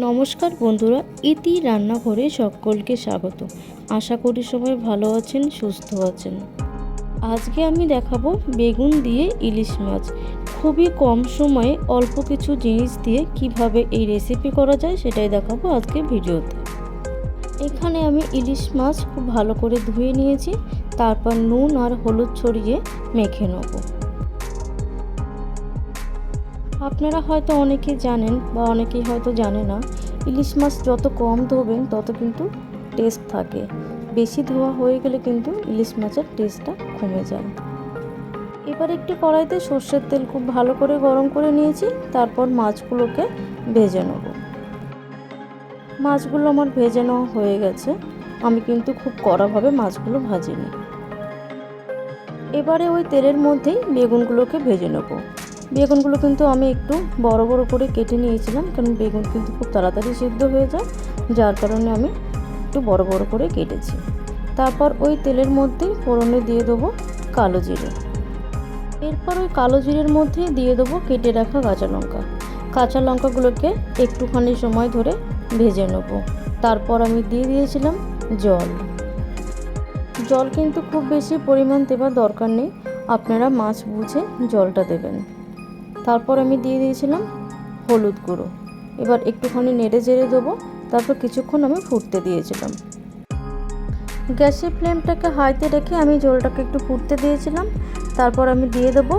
নমস্কার বন্ধুরা, ইতি রান্নাঘরে সকলকে স্বাগত। আশা করি সবাই ভালো আছেন, সুস্থ আছেন। আজকে আমি দেখাবো বেগুন দিয়ে ইলিশ মাছ। খুবই কম সময়ে অল্প কিছু জিনিস দিয়ে কিভাবে এই রেসিপি করা যায় সেটাই দেখাবো আজকে ভিডিওতে। এখানে আমি ইলিশ মাছ খুব ভালো করে ধুয়ে নিয়েছি, তারপর নুন আর হলুদ ছড়িয়ে মেখে নেব। আপনারা হয়তো অনেকেই জানেন বা অনেকেই হয়তো জানে না, ইলিশ মাছ যত কম ধোবেন তত কিন্তু টেস্ট থাকে। বেশি ধোয়া হয়ে গেলে কিন্তু ইলিশ মাছের টেস্টটা কমে যায়। এবার একটি কড়াইতে সর্ষের তেল খুব ভালো করে গরম করে নিয়েছি, তারপর মাছগুলোকে ভেজে নেব। মাছগুলো আমার ভেজে নেওয়া হয়ে গেছে। আমি কিন্তু খুব কড়াভাবে মাছগুলো ভাজিনি। এবারে ওই তেলের মধ্যেই বেগুনগুলোকে ভেজে নেব। বেগুনগুলো কিন্তু আমি একটু বড় বড় করে কেটে নিয়েছিলাম, কারণ বেগুন কিন্তু খুব তাড়াতাড়ি সিদ্ধ হয়ে যায়, যার কারণে আমি একটু বড় বড় করে কেটেছি। তারপর ওই তেলের মধ্যেই ফোড়নে দিয়ে দেবো কালো জিরে। এরপর ওই কালো জিরের মধ্যে দিয়ে দেবো কেটে রাখা কাঁচা লঙ্কা। কাঁচা লঙ্কাগুলোকে একটুখানি সময় ধরে ভেজে নেব। তারপর আমি দিয়ে দিয়েছিলাম জল। জল কিন্তু খুব বেশি পরিমাণ দেওয়ার দরকার নেই, আপনারা মাছ বুঝে জলটা দেবেন। তারপর আমি দিয়ে দিয়েছিলাম হলুদ গুঁড়ো। এবার একটুখানি নেড়ে চেড়ে দেবো। তারপর কিছুক্ষণ আমি ফুটতে দিয়েছিলাম। গ্যাসের ফ্লেমটাকে হাইতে রেখে আমি জলটাকে একটু ফুটতে দিয়েছিলাম। তারপর আমি দিয়ে দেবো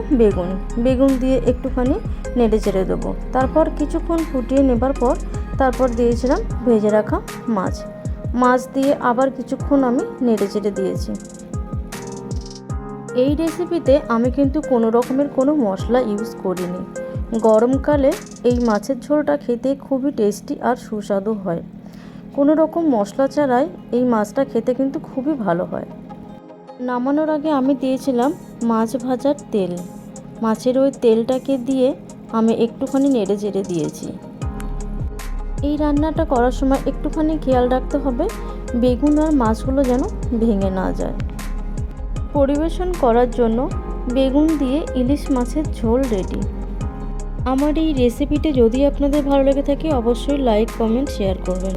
বেগুন দিয়ে একটুখানি নেড়ে চেড়ে দেবো। তারপর কিছুক্ষণ ফুটিয়ে নেবার পর তারপর দিয়েছিলাম ভেজে রাখা মাছ দিয়ে আবার কিছুক্ষণ আমি নেড়ে চেড়ে দিয়েছি। এই রেসিপিতে আমি কিন্তু কোনো রকমের কোনো মশলা ইউজ করিনি। গরমকালে এই মাছের ঝোলটা খেতে খুবই টেস্টি আর সুস্বাদু হয়। কোনো রকম মশলা ছাড়াই এই মাছটা খেতে কিন্তু খুবই ভালো হয়। নামানোর আগে আমি দিয়েছিলাম মাছ ভাজার তেল। মাছের ওই তেলটাকে দিয়ে আমি একটুখানি নেড়ে চেড়ে দিয়েছি। এই রান্নাটা করার সময় একটুখানি খেয়াল রাখতে হবে বেগুন আর মাছগুলো যেন ভেঙে না যায়। পরিবেশন করার জন্য বেগুন দিয়ে ইলিশ মাছের ঝোল রেডি। আমার এই রেসিপিটি যদি আপনাদের ভালো লেগে থাকে অবশ্যই লাইক, কমেন্ট, শেয়ার করবেন।